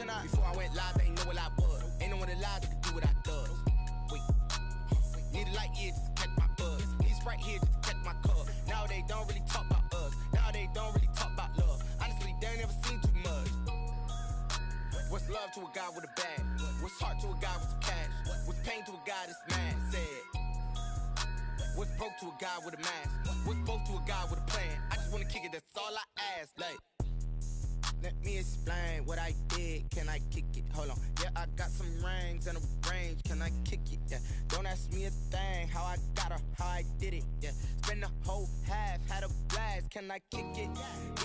Before I went live, they ain't know what I was. Ain't no one alive that could do what I does. Wait. Need a light year just to catch my buzz. Need Sprite here just to catch my cup. Now they don't really talk about us. Now they don't really talk about love. Honestly, they ain't never seen too much. What's love to a guy with a bag? What's heart to a guy with some cash? What's pain to a guy that's mad? Said. What's broke to a guy with a mask? What's both to a guy with a plan? I just wanna kick it, that's all I ask. Like, let me explain what I did. Can I kick it? Hold on. Yeah, I got some rings and a range. Can I kick it? Yeah. Don't ask me a thing. How I got her, how I did it. Yeah. Spend the whole half, had a blast. Can I kick it?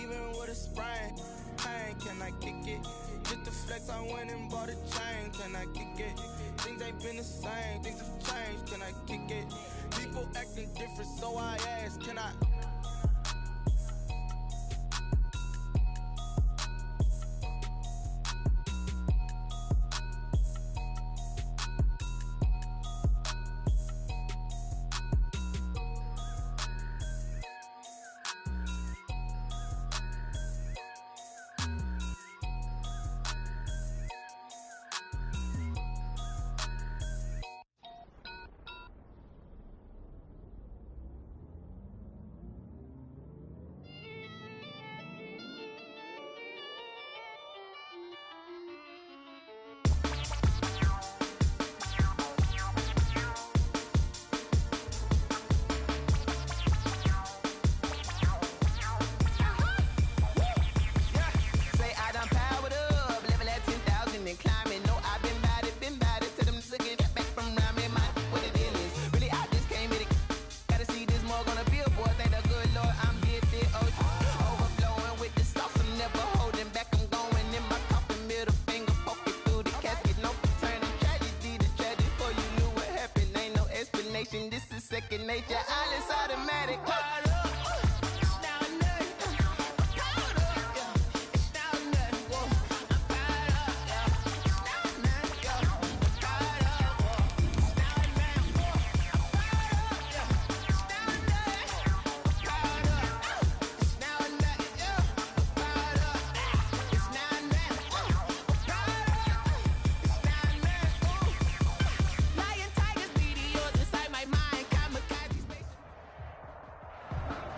Even with a sprain. Pain, can I kick it? Just the flex, I went and bought a chain. Can I kick it? Things ain't been the same. Things have changed. Can I kick it? People acting different, so I ask, can I? Nature, all is automatic.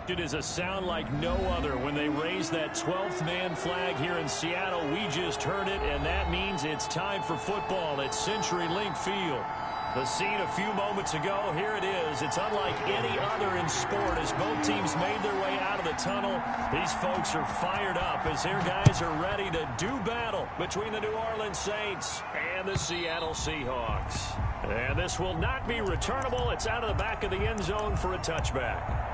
It is a sound like no other when they raise that 12th man flag here in Seattle. We just heard it, and that means it's time for football at CenturyLink Field. The scene a few moments ago, here it is. It's unlike any other in sport as both teams made their way out of the tunnel. These folks are fired up as their guys are ready to do battle between the New Orleans Saints and the Seattle Seahawks. And this will not be returnable. It's out of the back of the end zone for a touchback.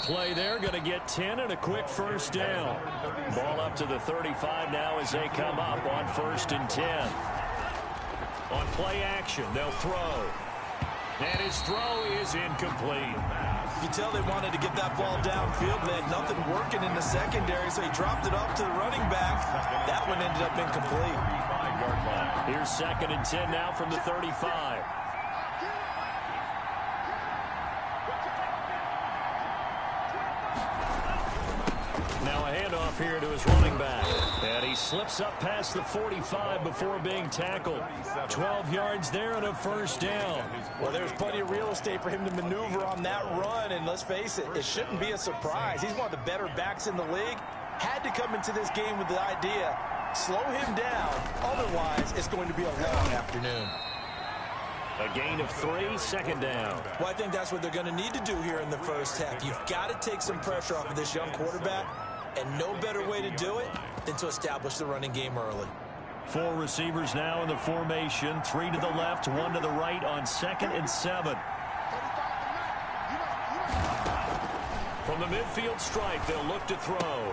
Play there, going to get 10 and a quick first down. Ball up to the 35 now as they come up on 1st and 10. On play action, they'll throw. And his throw is incomplete. You tell they wanted to get that ball downfield. They had nothing working in the secondary, so he dropped it off to the running back. That one ended up incomplete. Here's 2nd and 10 now from the 35. Now a handoff here to his running back. And he slips up past the 45 before being tackled. 12 yards there and a first down. Well, there's plenty of real estate for him to maneuver on that run. And let's face it, it shouldn't be a surprise. He's one of the better backs in the league. Had to come into this game with the idea, slow him down. Otherwise, it's going to be a long afternoon. A gain of 3, 2nd down. Well, I think that's what they're going to need to do here in the first half. You've got to take some pressure off of this young quarterback, and no better way to do it than to establish the running game early. 4 receivers now in the formation, 3 to the left, 1 to the right on 2nd and 7. From the midfield stripe, they'll look to throw.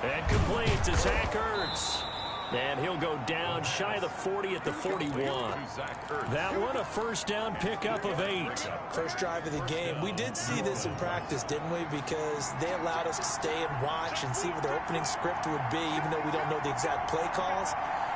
And complete to Zach Ertz. And he'll go down shy of the 40 at the 41. That one, a first down pickup of 8. First drive of the game. We did see this in practice, didn't we? Because they allowed us to stay and watch and see what their opening script would be, even though we don't know the exact play calls.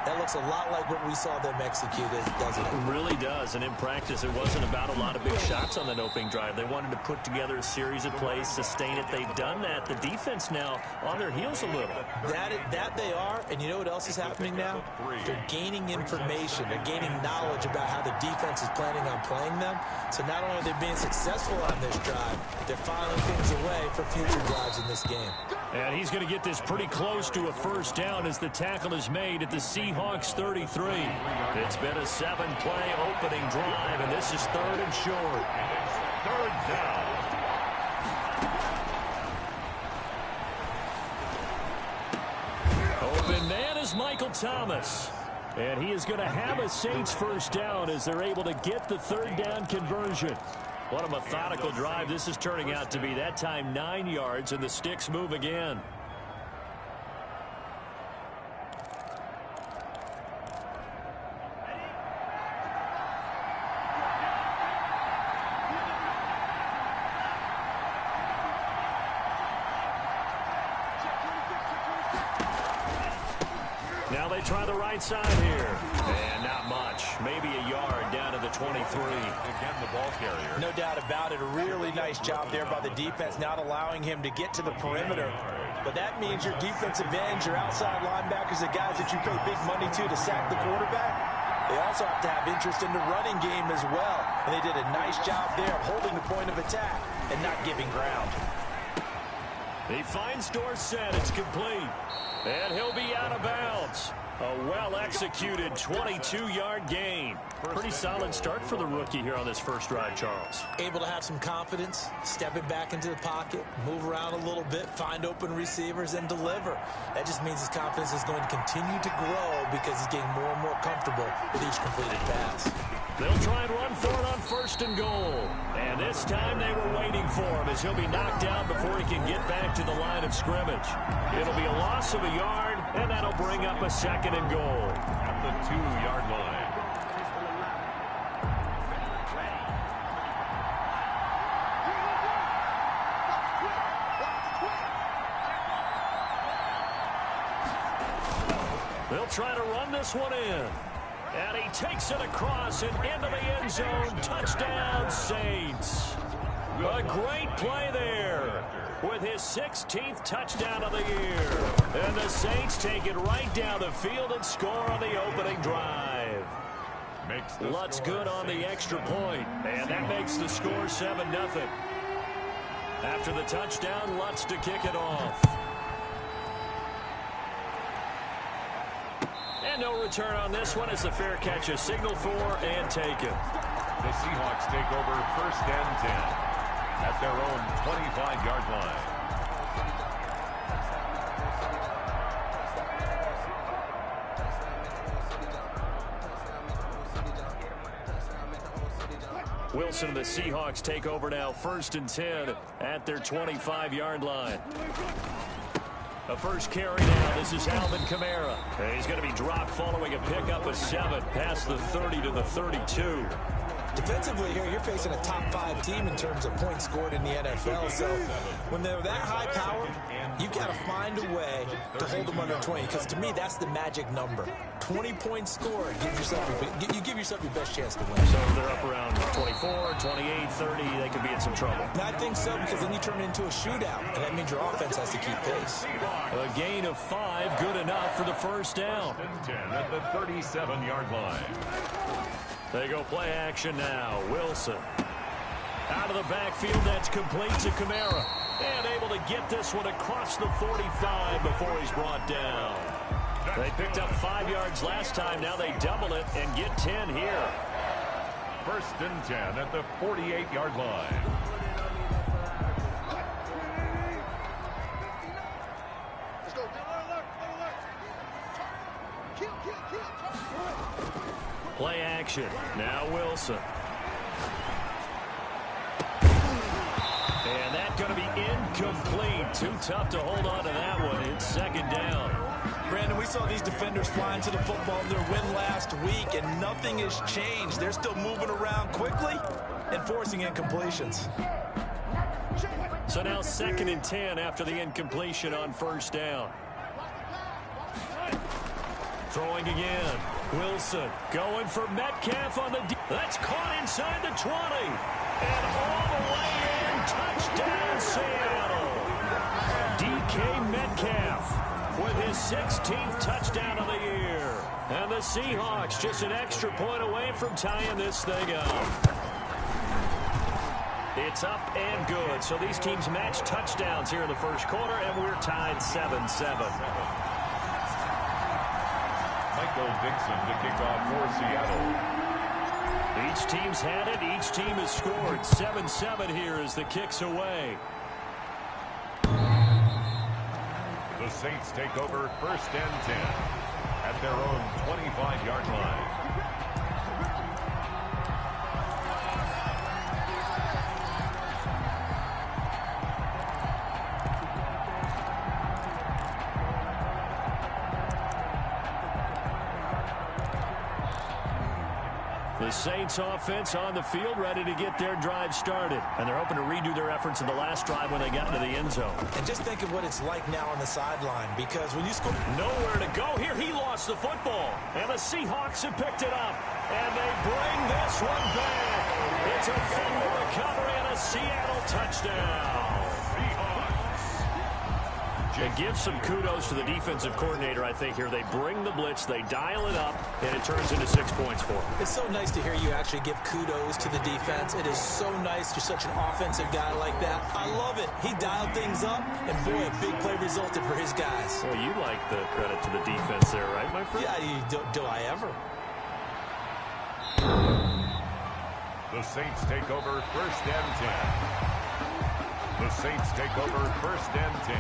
That looks a lot like what we saw them execute, doesn't it? It really does. And in practice, it wasn't about a lot of big shots on that opening drive. They wanted to put together a series of plays, sustain it. They've done that. The defense now on their heels a little. That they are. And you know what else is happening now? They're gaining information. They're gaining knowledge about how the defense is planning on playing them. So not only are they being successful on this drive, they're filing things away for future drives in this game. And he's going to get this pretty close to a first down as the tackle is made at the Seahawks 33. It's been a 7-play opening drive, and this is 3rd and short. 3rd down. Open man is Michael Thomas. And he is going to have a Saints first down as they're able to get the 3rd down conversion. What a methodical drive this is turning out to be. That time 9 yards, and the sticks move again. Now they try the right side here. And not much. Maybe a yard down to the 23. Again, the ball carrier. No doubt about it. A really nice job there by the defense, not allowing him to get to the perimeter. But that means your defensive ends, your outside linebackers, the guys that you pay big money to sack the quarterback, they also have to have interest in the running game as well. And they did a nice job there of holding the point of attack and not giving ground. He finds Dorsett. It's complete. And he'll be out of bounds. A well-executed 22-yard gain. Pretty solid start for the rookie here on this first drive, Charles. Able to have some confidence, stepping back into the pocket, move around a little bit, find open receivers, and deliver. That just means his confidence is going to continue to grow because he's getting more and more comfortable with each completed pass. They'll try and run for it on 1st and goal. And this time they were waiting for him as he'll be knocked down before he can get back to the line of scrimmage. It'll be a loss of a yard, and that'll bring up a 2nd and goal. At the 2-yard line. They'll try to run this one in. And he takes it across and into the end zone. Touchdown, Saints. A great play there with his 16th touchdown of the year. And the Saints take it right down the field and score on the opening drive. Lutz good on the extra point, and that makes the score 7-0. After the touchdown, Lutz to kick it off. And no return on this one as the fair catch is signaled for and taken. The Seahawks take over 1st and 10 at their own 25-yard line. Wilson and the Seahawks take over now 1st and 10 at their 25-yard line. A first carry now. This is Alvin Kamara. And he's going to be dropped following a pickup of 7 past the 30 to the 32. Defensively here, you're facing a top 5 team in terms of points scored in the NFL. So when they're that high power, you've got to find a way to hold them under 20. Because to me, that's the magic number. 20 points scored. You give yourself your best chance to win. So if they're up around 24, 28, 30, they could be in some trouble. And I think so, because then you turn it into a shootout. And that means your offense has to keep pace. A gain of 5, good enough for the first down. 10 at the 37-yard line. They go play action now. Wilson. Out of the backfield, that's complete to Kamara. And able to get this one across the 45 before he's brought down. They picked up 5 yards last time. Now they double it and get 10 here. 1st and 10 at the 48-yard line. Play action. Now Wilson. And that's going to be incomplete. Too tough to hold on to that one. It's second down. Brandon, we saw these defenders fly into the football in their win last week, and nothing has changed. They're still moving around quickly and forcing incompletions. So now 2nd and 10 after the incompletion on first down. Throwing again. Wilson going for Metcalf on the that's caught inside the 20. And all the way in. Touchdown, Seattle. DK Metcalf with his 16th touchdown of the year. And the Seahawks just an extra point away from tying this thing up. It's up and good. So these teams match touchdowns here in the first quarter, and we're tied 7-7. Michael Dixon to kick off for Seattle. Each team's had it. Each team has scored. 7-7 here as the kick's away. The Saints take over 1st and 10 at their own 25-yard line. The Saints offense on the field ready to get their drive started. And they're hoping to redo their efforts in the last drive when they got into the end zone. And just think of what it's like now on the sideline, because when you score... Nowhere to go here. He lost the football. And the Seahawks have picked it up. And they bring this one back. It's a fumble recovery and a Seattle touchdown. And give some kudos to the defensive coordinator, I think, here. They bring the blitz, they dial it up, and it turns into 6 points for them. It's so nice to hear you actually give kudos to the defense. It is so nice you're such an offensive guy like that. I love it. He dialed things up, and boy, a big play resulted for his guys. Well, you like the credit to the defense there, right, my friend? Yeah, do I ever? The Saints take over 1st and 10. The Saints take over 1st and 10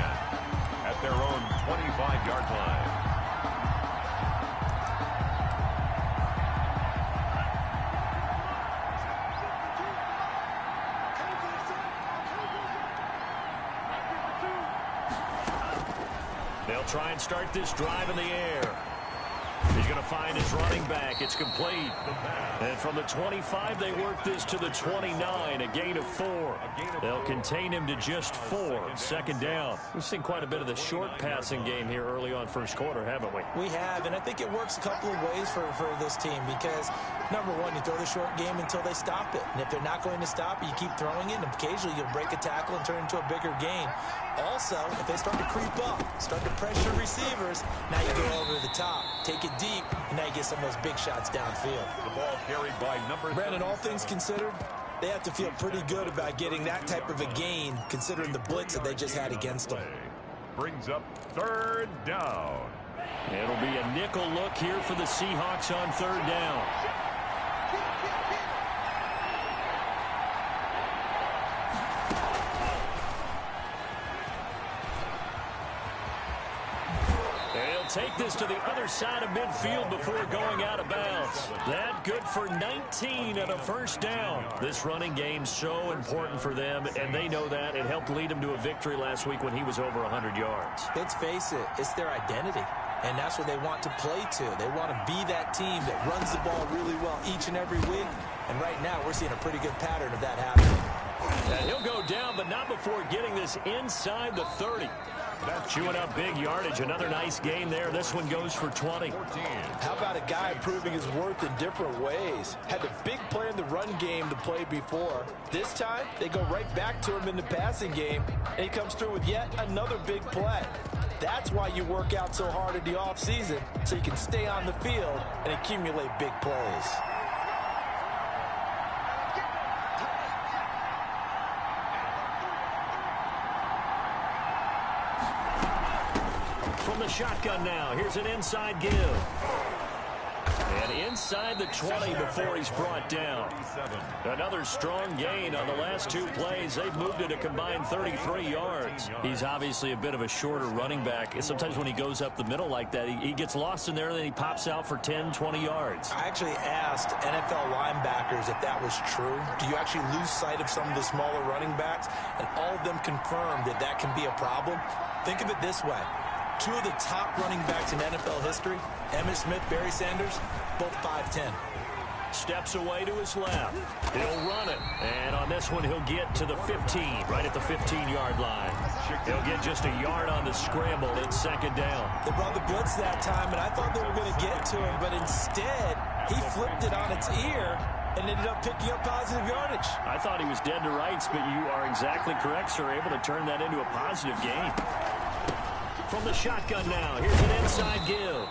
at their own 25-yard line. They'll try and start this drive in the air. He's going to find his running back. It's complete. And from the 25, they work this to the 29, a gain of 4. They'll contain him to just 4. 2nd down. We've seen quite a bit of the short passing game here early on first quarter, haven't we? We have, and I think it works a couple of ways for this team because, number one, you throw the short game until they stop it. And if they're not going to stop it, you keep throwing it, and occasionally you'll break a tackle and turn it into a bigger gain. Also, if they start to creep up, start to pressure receivers, now you go over the top, take it deep, and now you get some of those big shots downfield. The ball carried by number... Brandon, all things considered, they have to feel pretty good about getting that type of a gain, considering the blitz that they just had against them. Brings up 3rd down. It'll be a nickel look here for the Seahawks on 3rd down. Take this to the other side of midfield before going out of bounds. That good for 19 and a 1st down. This running game so important for them, and they know that. It helped lead them to a victory last week when he was over 100 yards. Let's face it, it's their identity, and that's what they want to play to. They want to be that team that runs the ball really well each and every week, and right now we're seeing a pretty good pattern of that happening. And he'll go down, but not before getting this inside the 30. That's chewing up big yardage. Another nice gain there. This one goes for 20. How about a guy proving his worth in different ways? Had a big play in the run game to play before. This time, they go right back to him in the passing game, and he comes through with yet another big play. That's why you work out so hard in the offseason, so you can stay on the field and accumulate big plays. From the shotgun now, here's an inside give. And And inside the 20 before he's brought down. Another strong gain on the last 2 plays. They've moved it a combined 33 yards. He's obviously a bit of a shorter running back. And sometimes when he goes up the middle like that, he gets lost in there and then he pops out for 10, 20 yards. I actually asked NFL linebackers if that was true. Do you actually lose sight of some of the smaller running backs? And all of them confirmed that that can be a problem. Think of it this way. 2 of the top running backs in NFL history, Emmitt Smith, Barry Sanders, both 5'10". Steps away to his left. He'll run it. And on this one, he'll get to the 15, right at the 15-yard line. He'll get just a yard on the scramble. It's second down. They brought the blitz that time, and I thought they were going to get to him, but instead, he flipped it on its ear and ended up picking up positive yardage. I thought he was dead to rights, but you are exactly correct, sir. Able to turn that into a positive gain. From the shotgun now, here's an inside give.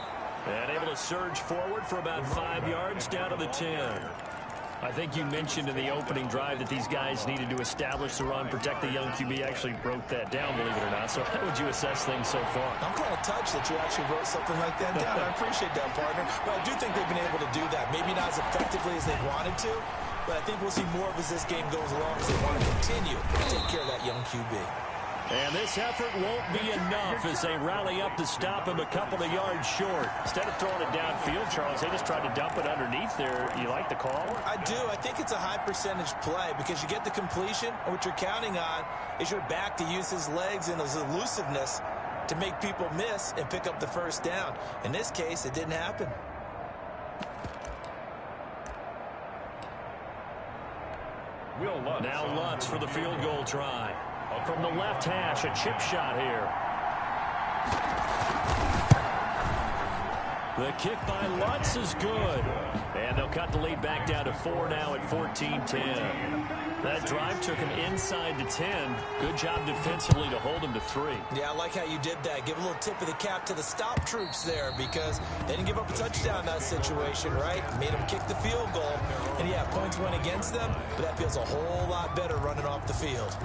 And able to surge forward for about 5 yards down to the 10. I think you mentioned in the opening drive that these guys needed to establish the run, protect the young QB. Actually wrote that down, believe it or not. So how would you assess things so far? I'm kind of touched that you actually wrote something like that down. I appreciate that, partner. But I do think they've been able to do that. Maybe not as effectively as they wanted to, but I think we'll see more of as this game goes along as they want to continue to take care of that young QB. And this effort won't be enough as they rally up to stop him a couple of yards short. Instead of throwing it downfield, Charles, they just tried to dump it underneath there. You like the call? I do. I think it's a high percentage play because you get the completion, and what you're counting on is your back to use his legs and his elusiveness to make people miss and pick up the first down. In this case, it didn't happen. Now Lutz for the field goal try. From the left hash, a chip shot here. The kick by Lutz is good. And they'll cut the lead back down to 4 now at 14-10. That drive took him inside the 10. Good job defensively to hold him to 3. Yeah, I like how you did that. Give a little tip of the cap to the stop troops there because they didn't give up a touchdown in that situation, right? Made them kick the field goal. And, yeah, points went against them, but that feels a whole lot better running off the field.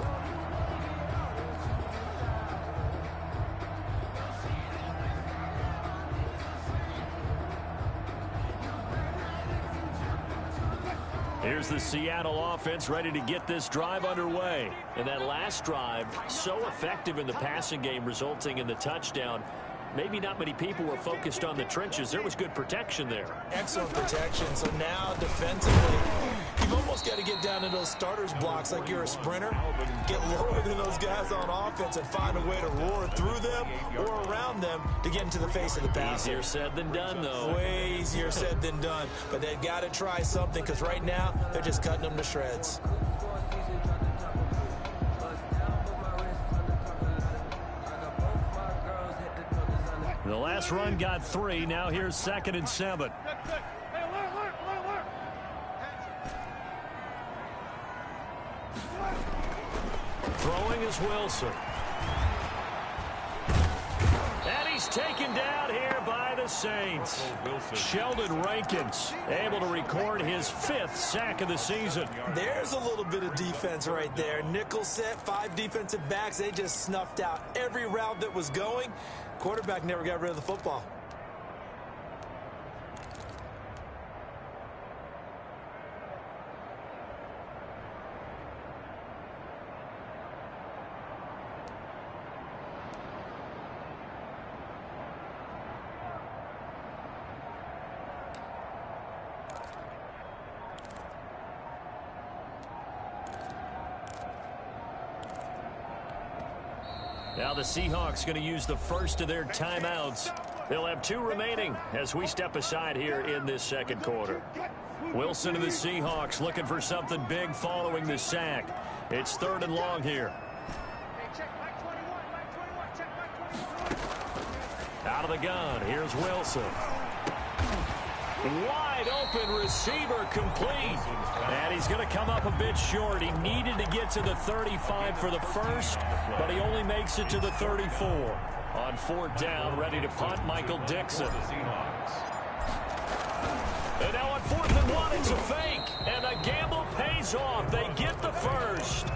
Here's the Seattle offense ready to get this drive underway. And that last drive, so effective in the passing game, resulting in the touchdown. Maybe not many people were focused on the trenches. There was good protection there. Excellent protection. So now defensively, you've almost got to get down to those starters blocks like you're a sprinter. Get lower than those guys on offense and find a way to roar through them or around them to get into the face of the passer. Easier said than done, though. Way easier said than done. But they've got to try something because right now they're just cutting them to shreds. The last run got 3. Now here's 2nd and 7. Throwing is Wilson. And he's taken down here by the Saints. Sheldon Rankins able to record his 5th sack of the season. There's a little bit of defense right there. Nickel set, 5 defensive backs. They just snuffed out every route that was going. Quarterback never got rid of the football. Now the Seahawks going to use the first of their timeouts. They'll have 2 remaining as we step aside here in this second quarter. Wilson and the Seahawks looking for something big following the sack. It's 3rd and long here. Out of the gun, here's Wilson. Wide open receiver complete. And he's going to come up a bit short. He needed to get to the 35 for the first, but he only makes it to the 34. On 4th down, ready to punt, Michael Dixon. And now on 4th and 1, it's a fake. And the gamble pays off. They get the first.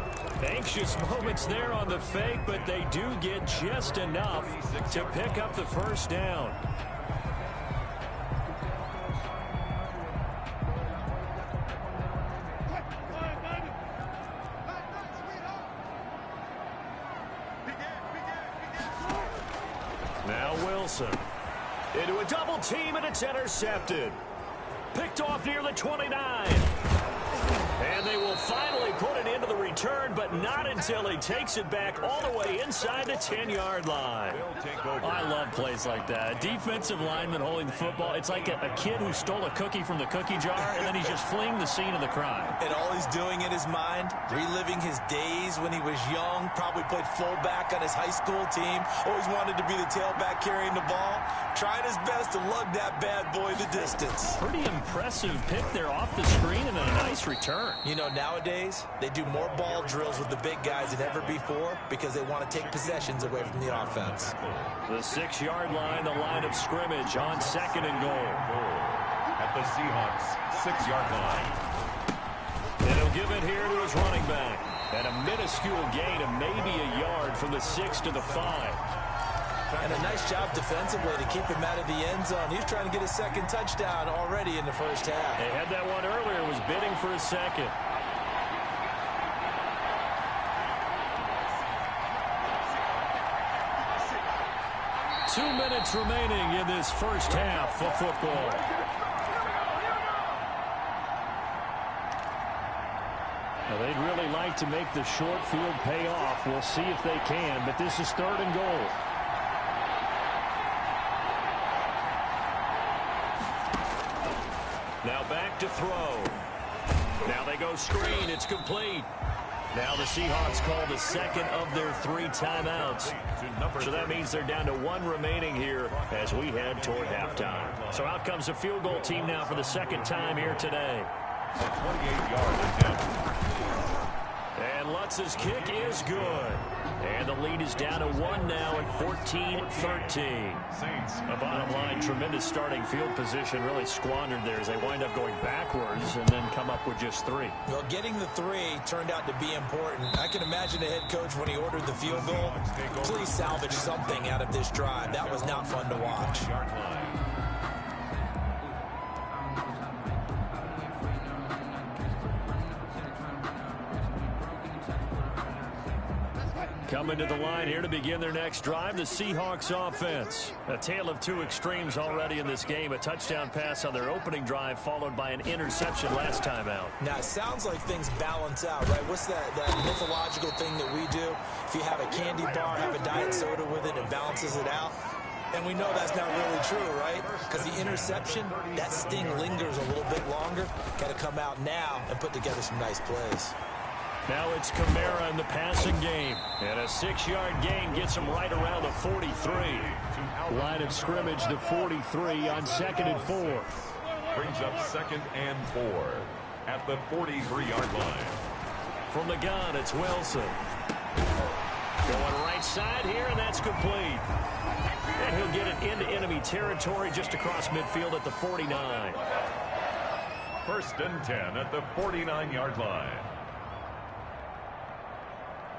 Anxious moments there on the fake, but they do get just enough to pick up the first down. Now Wilson. Into a double team, and it's intercepted. Picked off near the 29. And they will finally put it into the return, but not until he takes it back all the way inside the 10-yard line. I love plays like that. A defensive lineman holding the football. It's like a kid who stole a cookie from the cookie jar, and then he's just fleeing the scene of the crime. And all he's doing in his mind, reliving his days when he was young, probably played fullback on his high school team, always wanted to be the tailback carrying the ball, trying his best to lug that bad boy the distance. Pretty impressive pick there off the screen and a nice return. You know, nowadays, they do more ball drills with the big guys than ever before because they want to take possessions away from the offense. The 6-yard line, the line of scrimmage on 2nd and goal. At the Seahawks 6-yard line. And he'll give it here to his running back. And a minuscule gain of maybe a yard from the 6 to the 5. And a nice job defensively to keep him out of the end zone. He's trying to get his second touchdown already in the first half. They had that one earlier, was bidding for a second. Two minutes remaining in this first half of football. Now, they'd really like to make the short field pay off. We'll see if they can, but this is 3rd and goal. Now back to throw. Now they go screen. It's complete. Now the Seahawks call the second of their 3 timeouts. So that means they're down to 1 remaining here as we head toward halftime. So out comes the field goal team now for the second time here today. A 28-yard attempt. And Lutz's kick is good. And the lead is down to 1 now at 14-13. A bottom line, tremendous starting field position, really squandered there as they wind up going backwards and then come up with just 3. Well, getting the 3 turned out to be important. I can imagine the head coach when he ordered the field goal. Please salvage something out of this drive. That was not fun to watch. Coming to the line here to begin their next drive, the Seahawks offense. A tale of 2 extremes already in this game. A touchdown pass on their opening drive followed by an interception last time out. Now, it sounds like things balance out, right? What's that mythological thing that we do? If you have a candy bar, have a diet soda with it, it balances it out. And we know that's not really true, right? Because the interception, that sting lingers a little bit longer. Got to come out now and put together some nice plays. Now it's Kamara in the passing game. And a 6-yard gain gets him right around the 43. Line of scrimmage, the 43 on 2nd and 4. Brings up 2nd and 4 at the 43-yard line. From the gun, it's Wilson. Going right side here, and that's complete. And he'll get it into enemy territory just across midfield at the 49. 1st and 10 at the 49-yard line.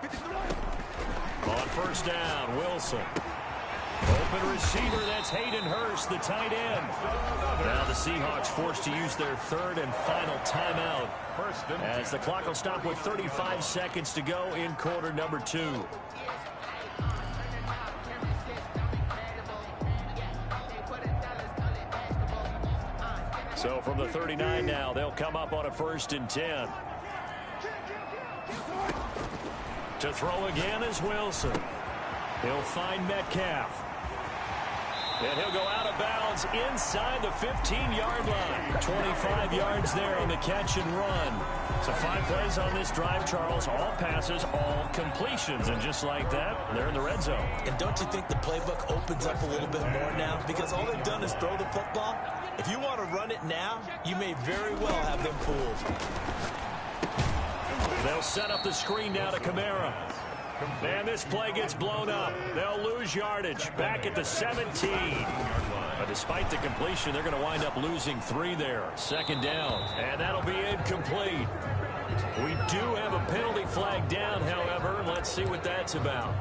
On 1st down, Wilson. Open receiver, that's Hayden Hurst, the tight end. Now the Seahawks forced to use their 3rd and final timeout as the clock will stop with 35 seconds to go in quarter number 2. So from the 39 now, they'll come up on a 1st and 10. To throw again is Wilson. He'll find Metcalf. And he'll go out of bounds inside the 15-yard line. 25 yards there on the catch and run. So 5 plays on this drive, Charles. All passes, all completions. And just like that, they're in the red zone. And don't you think the playbook opens up a little bit more now? Because all they've done is throw the football. If you want to run it now, you may very well have them fooled. They'll set up the screen now to Kamara. And this play gets blown up. They'll lose yardage back at the 17. But despite the completion, they're going to wind up losing 3 there. 2nd down. And that'll be incomplete. We do have a penalty flag down, however. Let's see what that's about.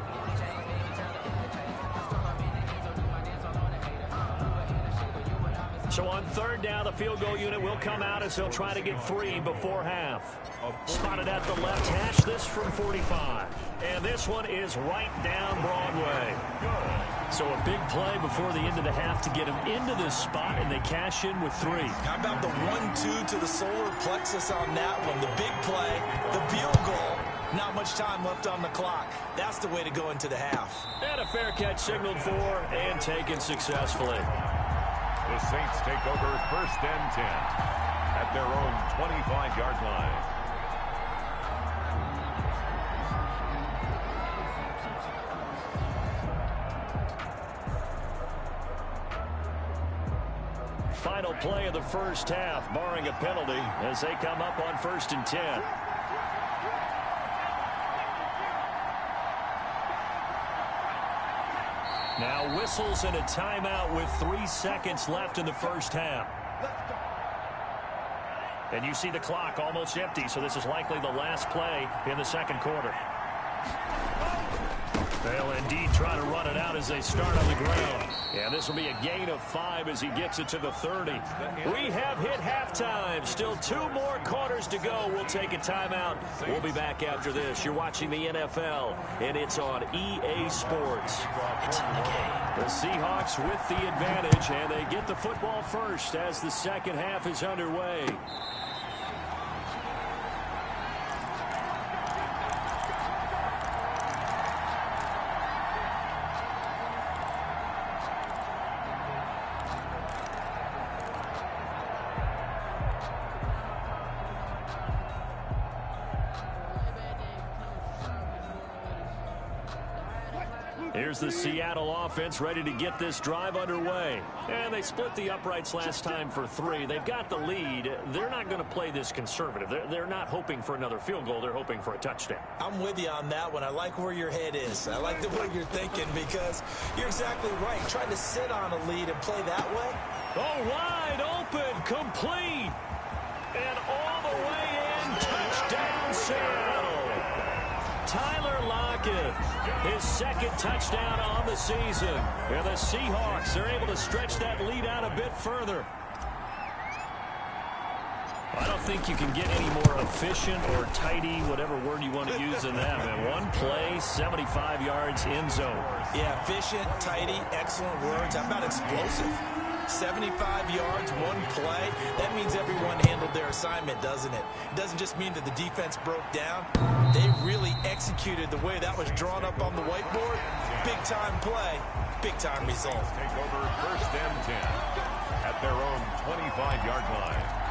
So on 3rd down, the field goal unit will come out as they'll try to get 3 before half. Spotted at the left hash, this from 45. And this one is right down Broadway. So a big play before the end of the half to get them into this spot, and they cash in with 3. How about the 1-2 to the solar plexus on that one? The big play, the field goal. Not much time left on the clock. That's the way to go into the half. And a fair catch signaled for and taken successfully. The Saints take over 1st and 10 at their own 25-yard line. Final play of the first half, barring a penalty, as they come up on 1st and 10. Now whistles and a timeout with 3 seconds left in the first half. And you see the clock almost empty, so this is likely the last play in the second quarter. They'll indeed try to run it out as they start on the ground. Yeah, this will be a gain of 5 as he gets it to the 30. We have hit halftime. Still 2 more quarters to go. We'll take a timeout. We'll be back after this. You're watching the NFL, and it's on EA Sports. It's in the game. The Seahawks with the advantage, and they get the football first as the second half is underway. Here's the Seattle offense ready to get this drive underway. And they split the uprights last time for 3. They've got the lead. They're not going to play this conservative. They're not hoping for another field goal. They're hoping for a touchdown. I'm with you on that one. I like where your head is. I like the way you're thinking because you're exactly right. Trying to sit on a lead and play that way. Oh, wide open, complete. And all the way in, touchdown Seattle. Tyler Lockett, his second touchdown on the season. And the Seahawks are able to stretch that lead out a bit further. I don't think you can get any more efficient or tidy, whatever word you want to use in that, man. One play, 75 yards, end zone. Yeah, efficient, tidy, excellent words. How about explosive? 75 yards, one play. That means everyone handled their assignment, doesn't it? It doesn't just mean that the defense broke down. They really executed the way that was drawn up on the whiteboard. Big-time play, big-time result. Take over 1st and 10 at their own 25-yard line.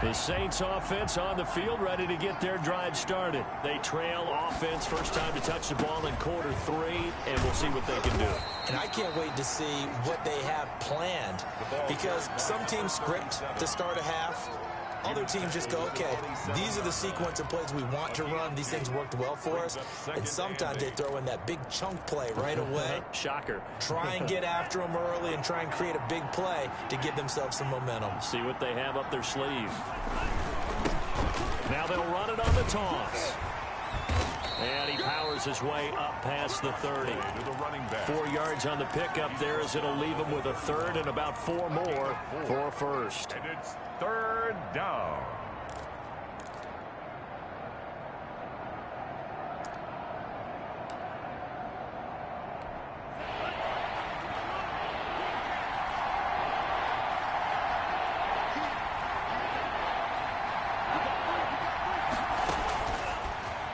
The Saints offense on the field ready to get their drive started. They trail offense, first time to touch the ball in quarter 3, and we'll see what they can do. And I can't wait to see what they have planned because some teams script to start a half. Other teams just go, okay, these are the sequence of plays we want to run. These things worked well for us. And sometimes they throw in that big chunk play right away. Shocker. Try and get after them early and try and create a big play to give themselves some momentum. See what they have up their sleeve. Now they'll run it on the toss. And he powers his way up past the 30. 4 yards on the pickup there as it'll leave him with a third and about 4 more for a first. And it's 3rd down.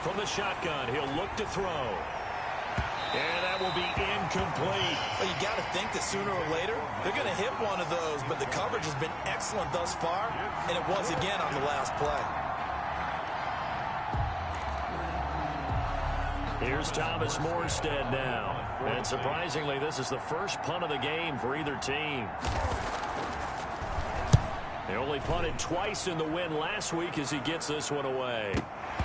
From the shotgun, he'll look to throw. And that will be incomplete. Well, you got to think that sooner or later, they're going to hit one of those, but the coverage has been excellent thus far, and it was again on the last play. Here's Thomas Morstead now. And surprisingly, this is the first punt of the game for either team. They only punted twice in the win last week as he gets this one away.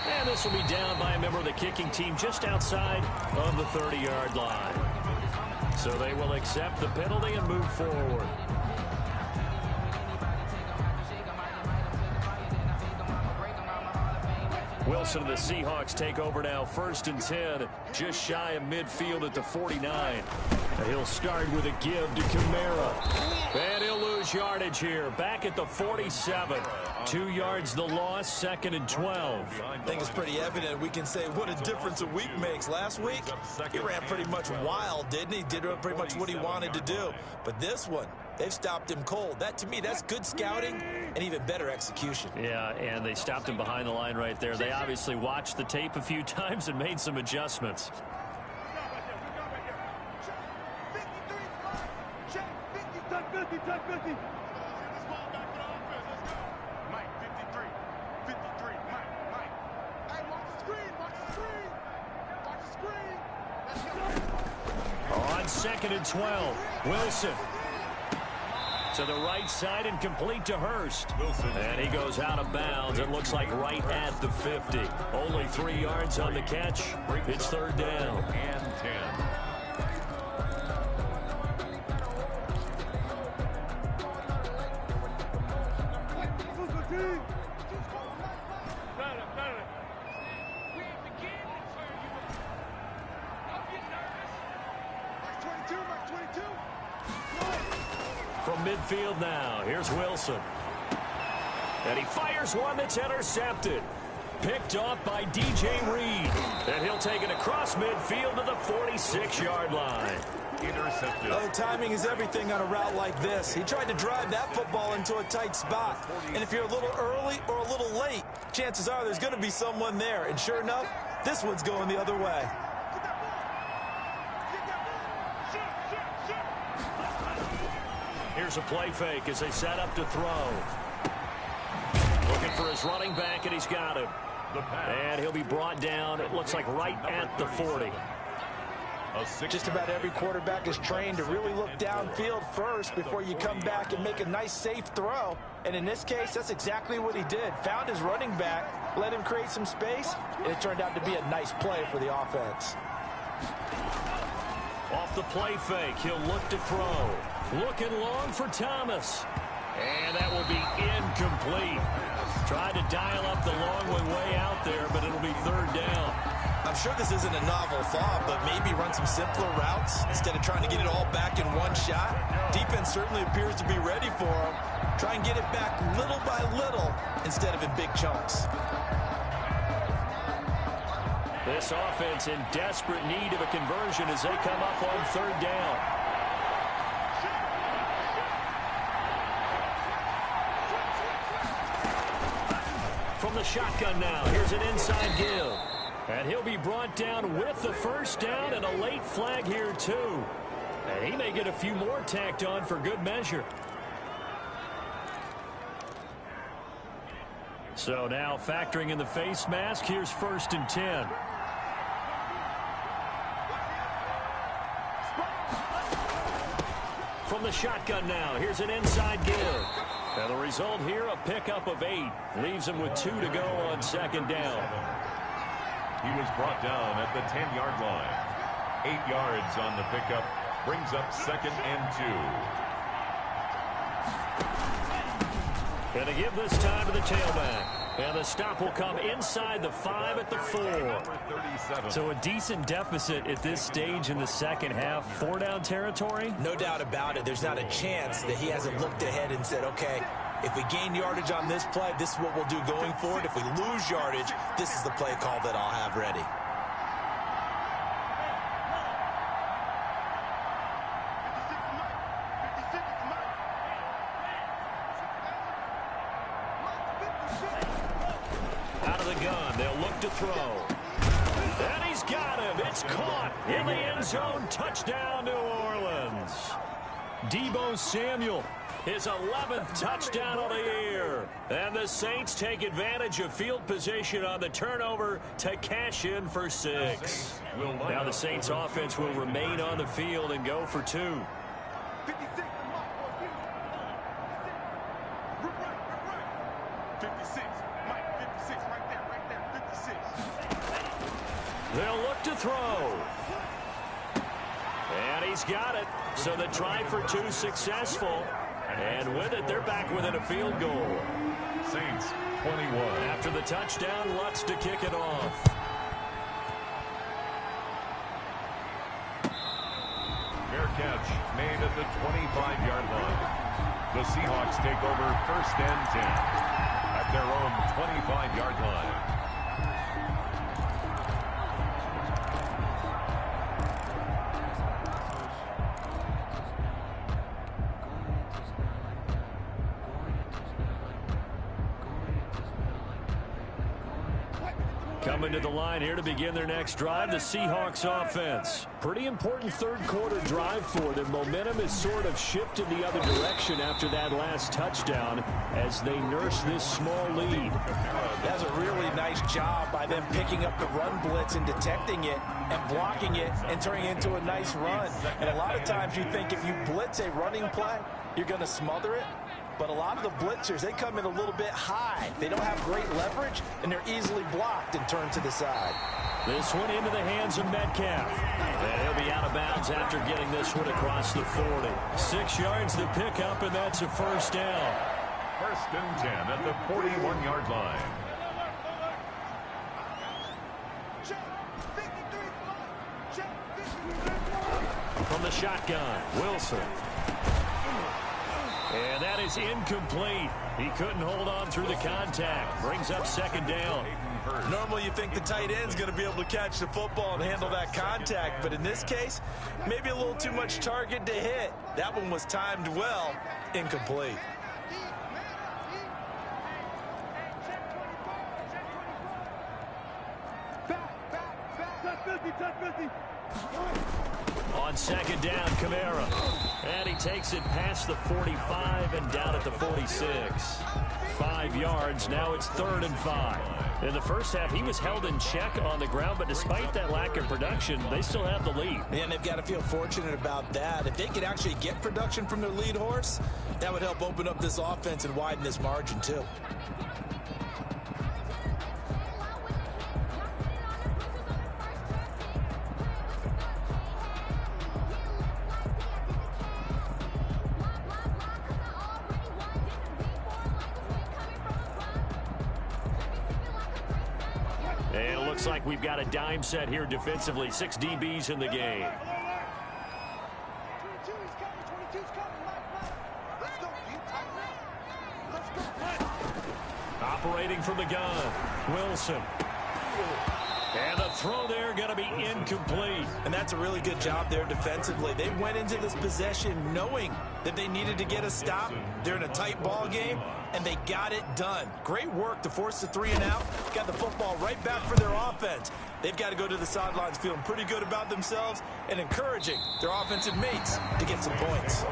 And this will be down by a member of the kicking team just outside of the 30-yard line. So they will accept the penalty and move forward. Wilson and the Seahawks take over now, 1st and 10, just shy of midfield at the 49. He'll start with a give to Kamara. And he'll lose yardage here, back at the 47. 2 yards the loss, 2nd and 12. I think it's pretty evident. We can say what a difference a week makes. Last week, he ran pretty much wild, didn't he? Did pretty much what he wanted to do. But this one, they've stopped him cold. That, to me, that's good scouting and even better execution. Yeah, and they stopped him behind the line right there. They obviously watched the tape a few times and made some adjustments. On 2nd and 12, Wilson to the right side and complete to Hurst. And he goes out of bounds. It looks like right at the 50. Only 3 yards on the catch. It's 3rd down. And 10. From midfield now, here's Wilson. And he fires one that's intercepted. Picked off by DJ Reed. And he'll take it across midfield to the 46-yard line. Intercepted. Oh, timing is everything on a route like this. He tried to drive that football into a tight spot. And if you're a little early or a little late, chances are there's going to be someone there. And sure enough, this one's going the other way. Here's a play fake as they set up to throw. Looking for his running back, and he's got him. And he'll be brought down, it looks like right at the 40. Just about every quarterback is trained to really look downfield first before you come back and make a nice, safe throw. And in this case, that's exactly what he did. Found his running back, let him create some space, and it turned out to be a nice play for the offense. Off the play fake, he'll look to throw. Looking long for Thomas. And that will be incomplete. Tried to dial up the long way out there, but it'll be 3rd down. I'm sure this isn't a novel thought, but maybe run some simpler routes instead of trying to get it all back in one shot. Defense certainly appears to be ready for him. Try and get it back little by little instead of in big chunks. This offense in desperate need of a conversion as they come up on 3rd down. From the shotgun now, here's an inside give. And he'll be brought down with the 1st down and a late flag here too. And he may get a few more tacked on for good measure. So now factoring in the face mask, here's 1st and 10. From the shotgun now, here's an inside give. And the result here, a pickup of 8. Leaves him with 2 to go on 2nd down. He was brought down at the 10-yard line. 8 yards on the pickup. Brings up 2nd and 2. Going to give this time to the tailback. And the stop will come inside the 5 at the 4. So a decent deficit at this stage in the second half. 4-down territory? No doubt about it. There's not a chance that he hasn't looked ahead and said, okay, if we gain yardage on this play, this is what we'll do going forward. If we lose yardage, this is the play call that I'll have ready. Out of the gun, they'll look to throw. And he's got him. It's caught in the end zone. Touchdown, New Orleans. Deebo Samuel, his 11th touchdown of the year. And the Saints take advantage of field position on the turnover to cash in for 6. Now the Saints offense will remain on the field and go for 2. They'll look to throw. And he's got it. So the try for 2 successful. And with it, they're back within a field goal. Saints 21. After the touchdown, Lutz to kick it off. Fair catch made at the 25-yard line. The Seahawks take over 1st and 10. at their own 25-yard line. Coming to the line here to begin their next drive, the Seahawks offense. Pretty important third-quarter drive for them. Momentum has sort of shifted the other direction after that last touchdown as they nurse this small lead. That's a really nice job by them picking up the run blitz and detecting it and blocking it and turning it into a nice run. And a lot of times you think if you blitz a running play, you're going to smother it. But a lot of the blitzers, they come in a little bit high. They don't have great leverage, and they're easily blocked and turned to the side. This one into the hands of Metcalf. And he'll be out of bounds after getting this one across the 40. 6 yards to pick up, and that's a first down. First and 10 at the 41-yard line. From the shotgun, Wilson. And that is incomplete. He couldn't hold on through the contact. Brings up second down. Normally you think the tight end's going to be able to catch the football and handle that contact, but in this case, maybe a little too much target to hit. That one was timed well, incomplete. On second down, Kamara. And he takes it past the 45 and down at the 46. 5 yards. Now it's 3rd and 5. In the first half, he was held in check on the ground, but despite that lack of production, they still have the lead. And they've got to feel fortunate about that. If they could actually get production from their lead horse, that would help open up this offense and widen this margin too. And it looks like we've got a dime set here defensively. 6 DBs in the game. Operating from the gun, Wilson. And the throw there going to be incomplete. And that's a really good job there defensively. They went into this possession knowing that they needed to get a stop. They're in a tight ball game, and they got it done. Great work to force the 3 and out. Got the football right back for their offense. They've got to go to the sidelines feeling pretty good about themselves and encouraging their offensive mates to get some points.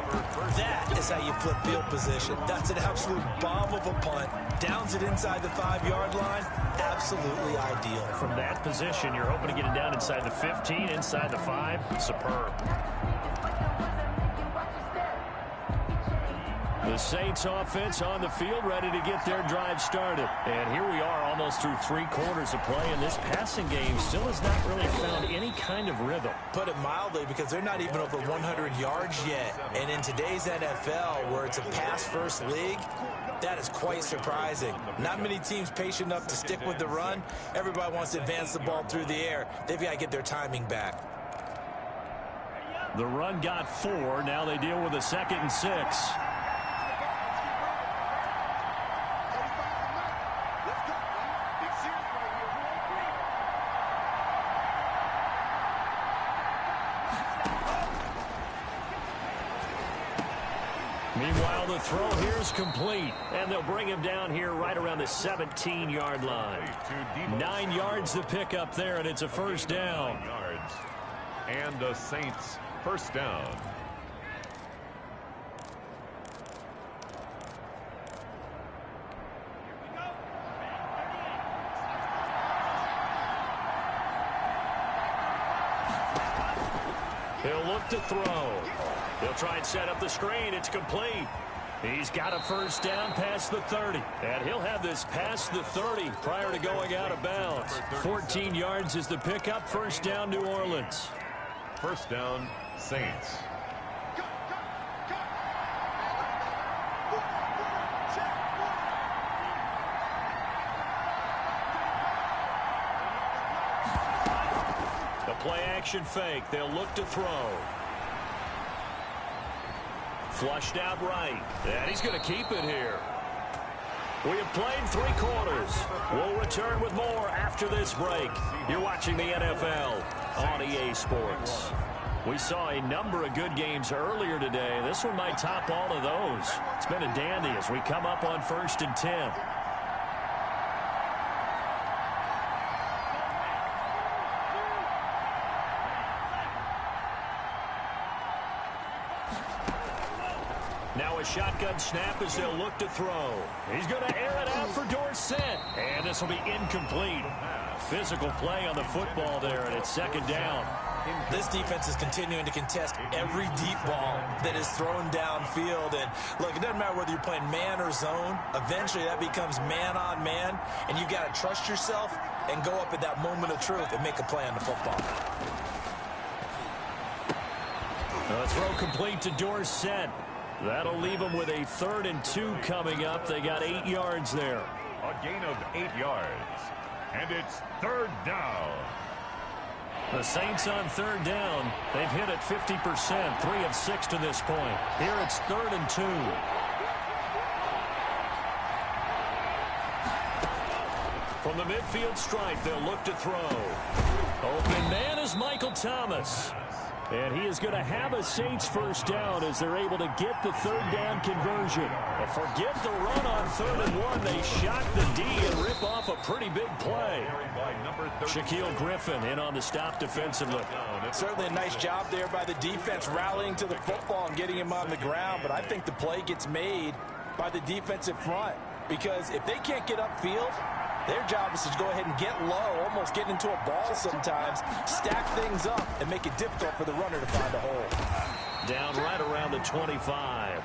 That is how you flip field position. That's an absolute bomb of a punt. Downs it inside the 5-yard line. Absolutely ideal. From that position, you're hoping to get it down inside the 15, inside the 5. Superb. The Saints offense on the field, ready to get their drive started. And here we are almost through 3 quarters of play, and this passing game still has not really found any kind of rhythm. Put it mildly, because they're not even over 100 yards yet. And in today's NFL, where it's a pass-first league, that is quite surprising. Not many teams patient enough to stick with the run. Everybody wants to advance the ball through the air. They've got to get their timing back. The run got 4. Now they deal with a 2nd and 6. Meanwhile, the throw here is complete, and they'll bring him down here right around the 17-yard line. 9 yards to pick up there, and it's a first down. And the Saints first down. He'll look to throw. He'll try and set up the screen. It's complete. He's got a first down past the 30. And he'll have this past the 30 prior to going out of bounds. 14 yards is the pickup. First down, New Orleans. First down, Saints. The play action fake. They'll look to throw. Flushed out right. And he's going to keep it here. We have played 3 quarters. We'll return with more after this break. You're watching the NFL on EA Sports. We saw a number of good games earlier today. This one might top all of those. It's been a dandy as we come up on 1st and 10. Now a shotgun snap as they'll look to throw. He's going to air it out for Dorsett. And this will be incomplete. Physical play on the football there, and it's 2nd down. This defense is continuing to contest every deep ball that is thrown downfield. And, look, it doesn't matter whether you're playing man or zone. Eventually, that becomes man-on-man, and you've got to trust yourself and go up at that moment of truth and make a play on the football. A throw complete to Dorsett. That'll leave them with a 3rd and 2 coming up. They got 8 yards there. A gain of 8 yards. And it's 3rd down. The Saints on 3rd down. They've hit it 50%, 3 of 6 to this point. Here it's 3rd and 2. From the midfield stripe, they'll look to throw. Open man is Michael Thomas. And he is going to have a Saints 1st down as they're able to get the 3rd down conversion. But forget the run on 3rd and 1. They shock the D and rip off a pretty big play. Shaquille Griffin in on the stop defensively. Certainly a nice job there by the defense rallying to the football and getting him on the ground. But I think the play gets made by the defensive front, because if they can't get upfield, their job is to go ahead and get low, almost get into a ball sometimes, stack things up, and make it difficult for the runner to find a hole. Down right around the 25.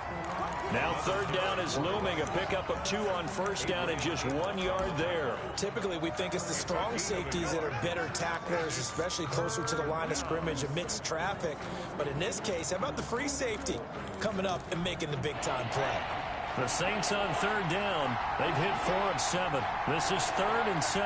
Now 3rd down is looming. A pickup of 2 on 1st down and just 1 yard there. Typically, we think it's the strong safeties that are better tacklers, especially closer to the line of scrimmage amidst traffic. But in this case, how about the free safety coming up and making the big-time play? The Saints on 3rd down. They've hit 4 of 7. This is 3rd and 7.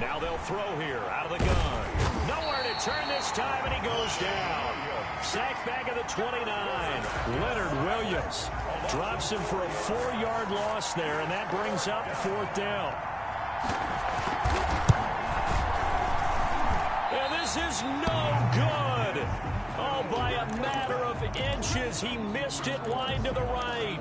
Now they'll throw here out of the gun. Nowhere to turn this time, and he goes down. Sacked back at the 29. Leonard Williams drops him for a 4-yard loss there, and that brings up 4th down. And this is no good. Oh, by a matter of inches, he missed it wide to the right.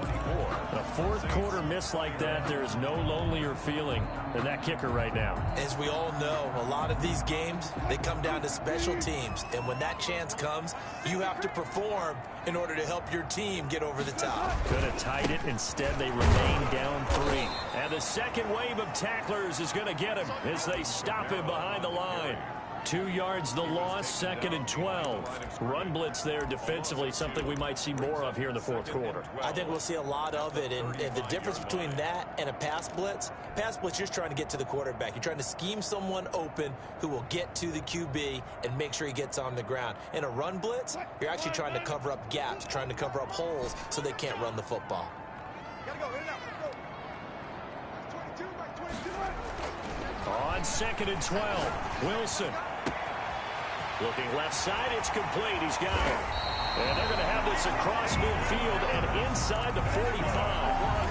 A 4th quarter miss like that, there is no lonelier feeling than that kicker right now. As we all know, a lot of these games, they come down to special teams. And when that chance comes, you have to perform in order to help your team get over the top. Could have tied it. Instead, they remain down 3. And the second wave of tacklers is going to get him as they stop him behind the line. 2 yards the loss, 2nd and 12. Run blitz there defensively, something we might see more of here in the 4th quarter. I think we'll see a lot of it, and the difference between that and a pass blitz, you're just trying to get to the quarterback. You're trying to scheme someone open who will get to the QB and make sure he gets on the ground. In a run blitz, you're actually trying to cover up gaps, trying to cover up holes so they can't run the football. On 2nd and 12, Wilson. Looking left side, it's complete. He's got it. And they're going to have this across midfield and inside the 45.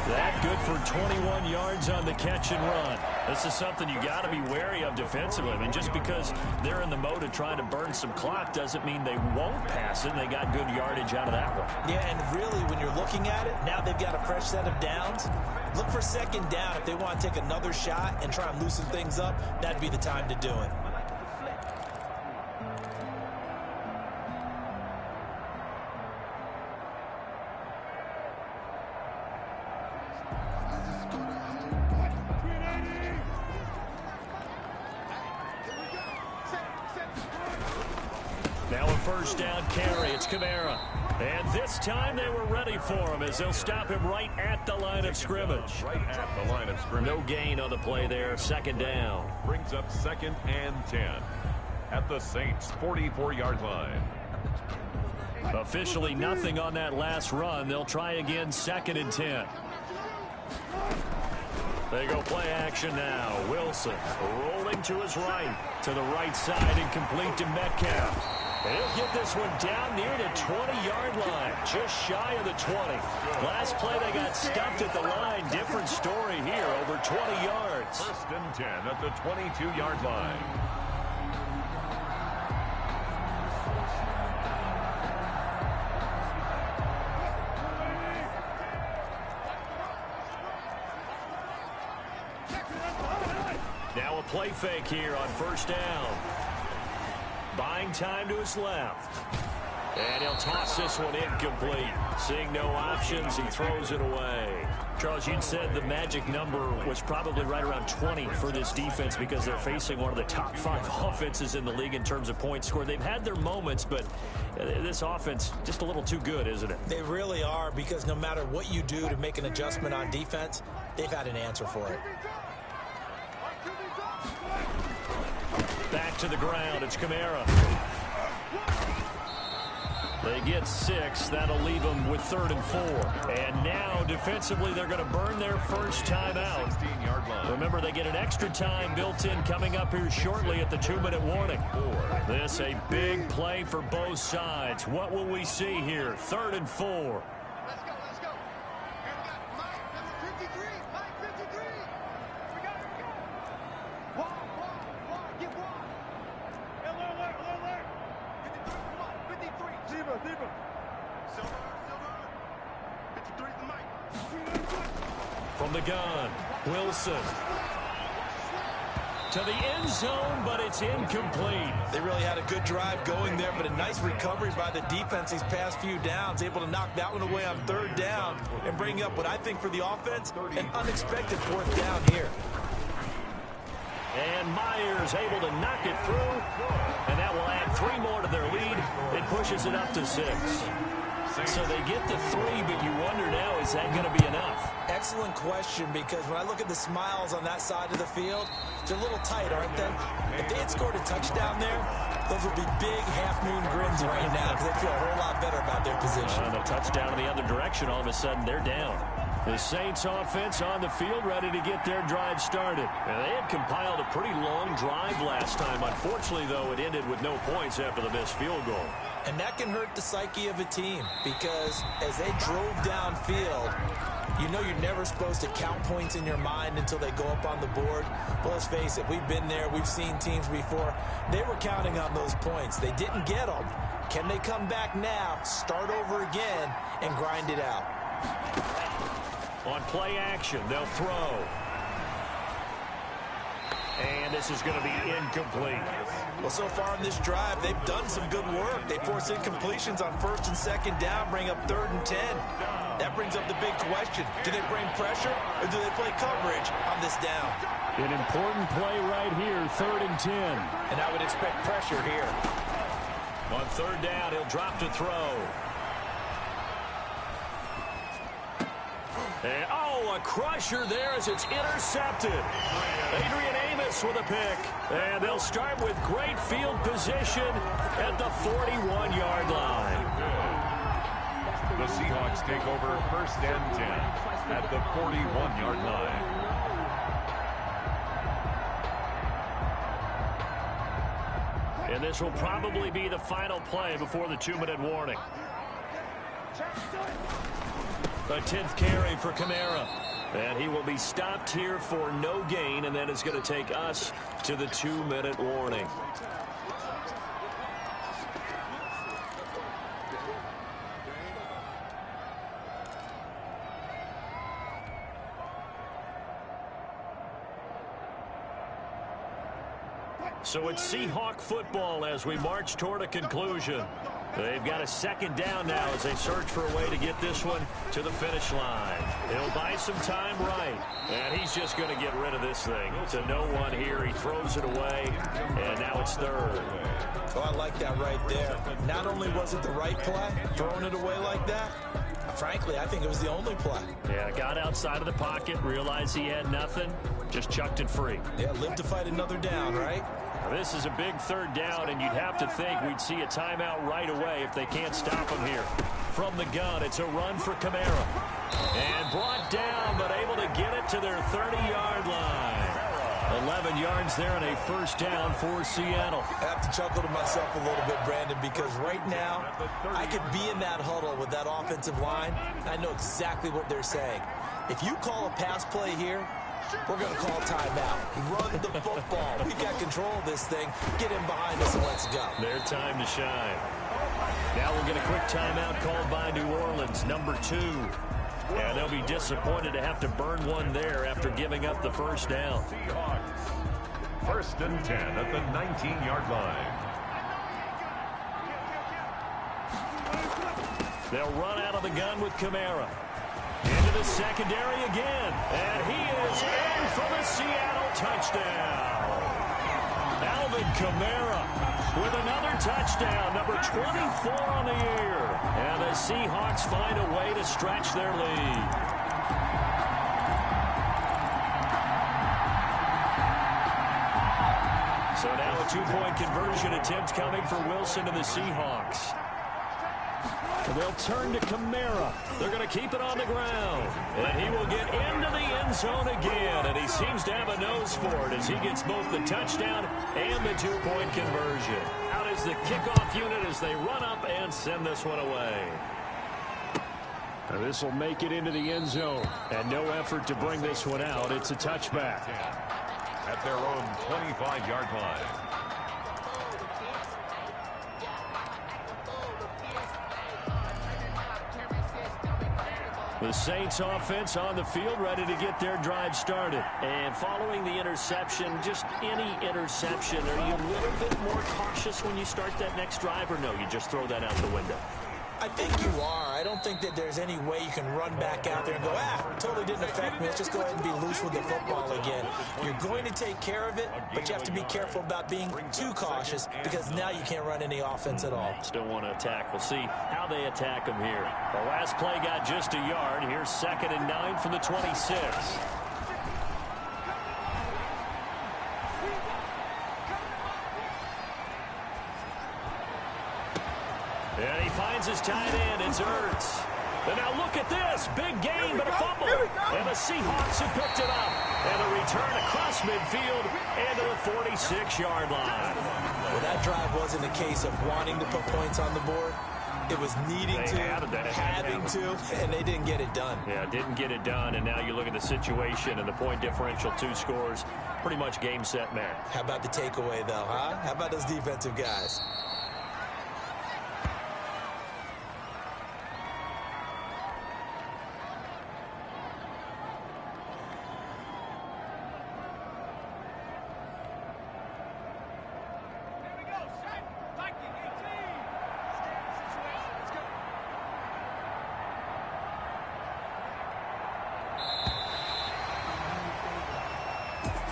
That good for 21 yards on the catch and run. This is something you got to be wary of defensively. I mean, just because they're in the mode of trying to burn some clock doesn't mean they won't pass it. They got good yardage out of that one. Yeah, and really, when you're looking at it, now they've got a fresh set of downs. Look for 2nd down. If they want to take another shot and try and loosen things up, that'd be the time to do it. Now a 1st down carry. It's Kamara. And this time they were ready for him as they'll stop him right at the line of scrimmage. Right at the line of scrimmage. No gain on the play there. 2nd down. Brings up 2nd and 10 at the Saints' 44-yard line. Officially nothing on that last run. They'll try again 2nd and 10. They go play action now. Wilson rolling to his right. To the right side, incomplete to Metcalf. He'll get this one down near the 20-yard line, just shy of the 20. Last play, they got stuffed at the line. Different story here, over 20 yards. 1st and 10 at the 22-yard line. Now a play fake here on 1st down. Buying time to his left. And he'll toss this one incomplete. Seeing no options, he throws it away. Charles, you'd said the magic number was probably right around 20 for this defense because they're facing one of the top 5 offenses in the league in terms of points scored. They've had their moments, but this offense just a little too good, isn't it? They really are, because no matter what you do to make an adjustment on defense, they've had an answer for it. Back to the ground, it's Kamara. They get 6. That'll leave them with 3rd and 4. And now, defensively, they're going to burn their first time out. 16-yard line. Remember, they get an extra time built in coming up here shortly at the 2-minute warning. This a big play for both sides. What will we see here? 3rd and 4. Let's go, let's go. Here we got Mike, number 53. Mike 53. We got it, go. Wall, get wall. Alert. 53. Zebra. Silver. 53 to Mike. From the gun, Wilson. To the end zone, but it's incomplete. They really had a good drive going there, but a nice recovery by the defense these past few downs, able to knock that one away on 3rd down and bring up what I think for the offense, an unexpected 4th down here. And Myers able to knock it through, and that will add 3 more to their lead. It pushes it up to 6. So they get the 3, but you wonder now, is that going to be enough? Excellent question, because when I look at the smiles on that side of the field, they're a little tight, aren't they? If they had scored a touchdown there, those would be big half-moon grins right now, because they feel a whole lot better about their position. And a touchdown in the other direction, all of a sudden they're down. The Saints offense on the field ready to get their drive started. And they had compiled a pretty long drive last time. Unfortunately, though, it ended with no points after the missed field goal. And that can hurt the psyche of a team, because as they drove downfield, you know you're never supposed to count points in your mind until they go up on the board. But let's face it, we've been there. We've seen teams before. They were counting on those points. They didn't get them. Can they come back now, start over again, and grind it out? On play action, they'll throw. And this is going to be incomplete. Well, so far in this drive, they've done some good work. They force incompletions on 1st and 2nd down, bring up 3rd and 10. That brings up the big question. Do they bring pressure, or do they play coverage on this down? An important play right here, 3rd and 10. And I would expect pressure here. On 3rd down, he'll drop to throw. And, a crusher there as it's intercepted. Adrian Amos with a pick. And they'll start with great field position at the 41-yard line. The Seahawks take over 1st and 10 at the 41-yard line. And this will probably be the final play before the 2-minute warning. A 10th carry for Kamara. And he will be stopped here for no gain, and then it's going to take us to the 2-minute warning. So it's Seahawk football as we march toward a conclusion. They've got a 2nd down now as they search for a way to get this one to the finish line. He'll buy some time right. And he's just going to get rid of this thing. To no one here. He throws it away. And now it's 3rd. Oh, I like that right there. Not only was it the right play, throwing it away like that, frankly, I think it was the only play. Yeah, got outside of the pocket, realized he had nothing, just chucked it free. Yeah, live to fight another down, right? This is a big 3rd down, and you'd have to think we'd see a timeout right away if they can't stop him here. From the gun, it's a run for Kamara. And brought down, but able to get it to their 30-yard line. 11 yards there and a first down for Seattle. I have to chuckle to myself a little bit, Brandon, because right now I could be in that huddle with that offensive line. I know exactly what they're saying. If you call a pass play here, we're going to call timeout. Run the football. We've got control of this thing. Get in behind us and let's go. Their time to shine. Now we'll get a quick timeout called by New Orleans, number 2. And they'll be disappointed to have to burn one there after giving up the first down. Seahawks. First and 10 at the 19-yard line. They'll run out of the gun with Kamara. Into the secondary again. And he is in for the Seattle touchdown. Alvin Kamara with another touchdown, number 24 on the year. And the Seahawks find a way to stretch their lead. So now a two-point conversion attempt coming for Wilson and the Seahawks. They'll turn to Kamara. They're going to keep it on the ground. And he will get into the end zone again. And he seems to have a nose for it as he gets both the touchdown and the two-point conversion. Out is the kickoff unit as they run up and send this one away. And this will make it into the end zone. And no effort to bring this one out. It's a touchback. At their own 25-yard line. The Saints offense on the field, ready to get their drive started. And following the interception, just any interception, are you a little bit more cautious when you start that next drive, or no, you just throw that out the window? I think you are. I don't think that there's any way you can run back out there and go, totally didn't affect me. Let's just go ahead and be loose with the football again. You're going to take care of it, but you have to be careful about being too cautious because now you can't run any offense at all. Still want to attack. We'll see how they attack them here. The last play got just a yard. Here's 2nd and 9 from the 26. And he finds his tight end. It's Ertz. And now look at this. Big gain, but a fumble. And the Seahawks have picked it up. And a return across midfield and to the 46-yard line. Well, that drive wasn't a case of wanting to put points on the board. It was needing to, having to, and they didn't get it done. Yeah, didn't get it done, and now you look at the situation and the point differential, 2 scores, pretty much game, set, match. How about the takeaway, though, huh? How about those defensive guys?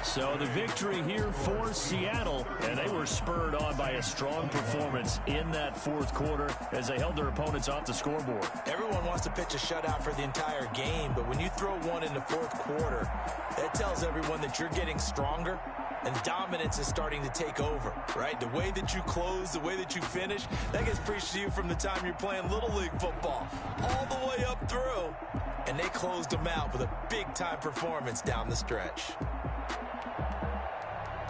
So the victory here for Seattle, and they were spurred on by a strong performance in that fourth quarter as they held their opponents off the scoreboard. Everyone wants to pitch a shutout for the entire game, but when you throw one in the fourth quarter, that tells everyone that you're getting stronger and dominance is starting to take over, right? The way that you close, the way that you finish, that gets preached to you from the time you're playing Little League football all the way up through, and they closed them out with a big-time performance down the stretch.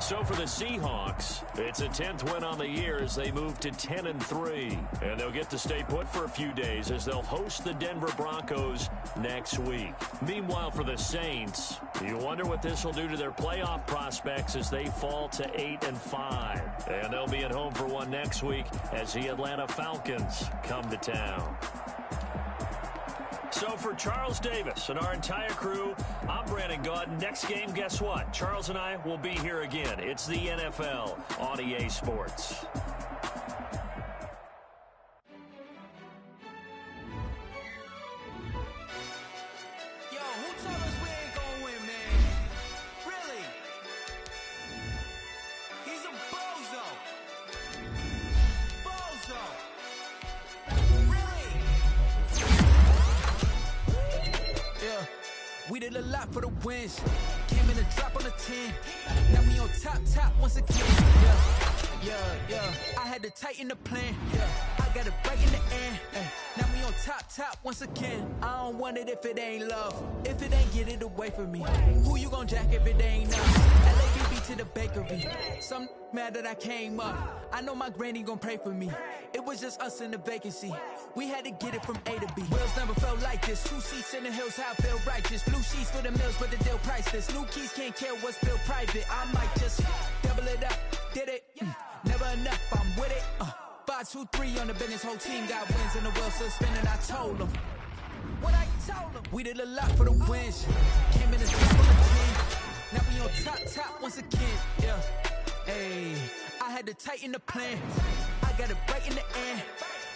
So for the Seahawks, it's a 10th win on the year as they move to 10-3. And they'll get to stay put for a few days as they'll host the Denver Broncos next week. Meanwhile, for the Saints, you wonder what this will do to their playoff prospects as they fall to 8-5. And they'll be at home for one next week as the Atlanta Falcons come to town. So for Charles Davis and our entire crew, I'm Brandon Gaudin. Next game, guess what? Charles and I will be here again. It's the NFL on EA Sports. Yo, who told us we ain't gonna win, man? Really? He's a bozo. Yeah, we did a lot for the wins. Came in a drop on the 10. Now we on top once again. Yeah. I had to tighten the plan. Yeah. I got it right in the end. Now we on top once again. I don't want it if it ain't love. If it ain't, get it away from me. Who you gon' jack if it ain't us? LABB to the bakery. Some mad that I came up. I know my granny gon' pray for me. It was just us in the vacancy. We had to get it from A to B. Wheels never felt like this. 2 seats in the hills, how I feel righteous. Blue sheets for the mills, but the deal priceless. New keys can't care what's built private. I might just double it up. Did it? Never enough, I'm with it. 5, 2, 3 on the business. Whole team got wins and the wheels still spinning. I told them what I told them. We did a lot for the wins. Came in the top on the team. Now we on top once again. Yeah. Hey, I had to tighten the plan. I got it right in the end.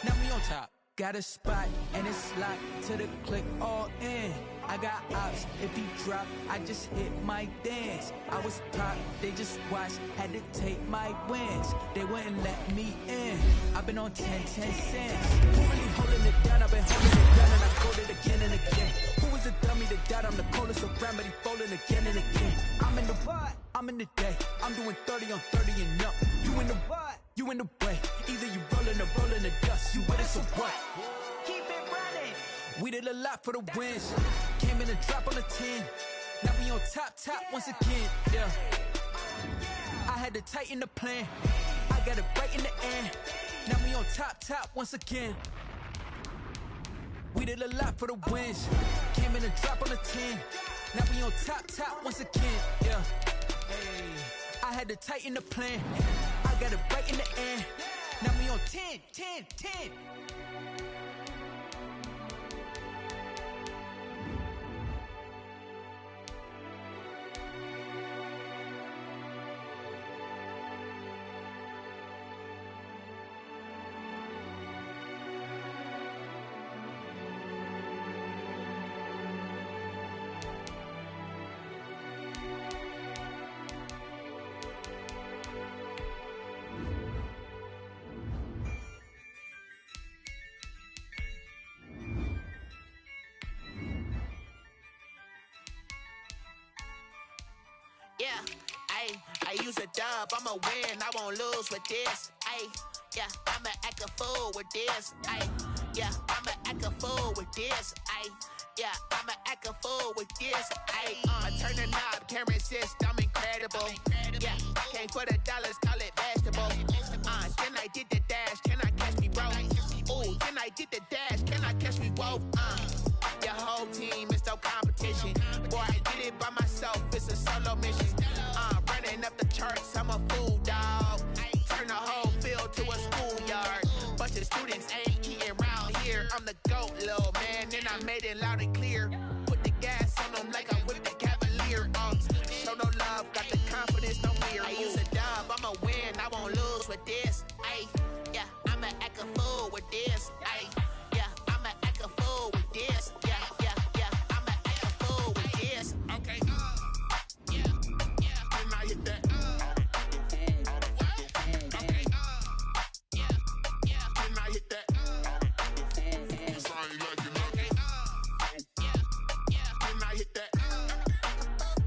Now we on top. Got a spot and it's locked to the click all in. I got ops, if he drop, I just hit my dance. I was pop, they just watched, had to take my wins. They wouldn't let me in. I've been on 10 cents. Who really holding it down? I've been holding it down and I called it again and again. Who was the dummy that doubt? I'm the coldest around, but he folding again and again. I'm in the what? I'm in the day. I'm doing 30 on 30 and up. You in the what? You in the way. Either you rolling the dust. You with us or what? Keep it running. We did a lot for the wins. Came in a drop on the 10. Now we on top once again. Yeah. I had to tighten the plan. I got it right in the end. Now we on top once again. We did a lot for the wins. Came in a drop on the 10. Now we on top once again. Yeah. Hey. I had to tighten the plan. I got it right in the end. Now we on 10. Yeah, I use a dub, I'ma win, I won't lose with this. Yeah, I'ma act a fool with this. Yeah, I'ma act a fool with this. Yeah, I'ma act a fool with this. I turn the knob, can't resist, I'm incredible. Yeah, came for the dollars, call it vegetable. Then I did the dash, can I catch me, bro? Ooh, then I did the dash, can I catch me, whoa? Your whole team is no competition. Boy, I did it by myself, it's a solo mission. Running up the charts, I'm a fool, dog. Turn the whole field to a schoolyard. Bunch of students ain't eating round here. I'm the GOAT, little man, and I made it loud and clear. Put the gas on them like I'm with the Cavalier. Show no love, got the confidence, no fear. I use a dub, I'ma win, I won't lose with this. Yeah, I'ma act a fool with this.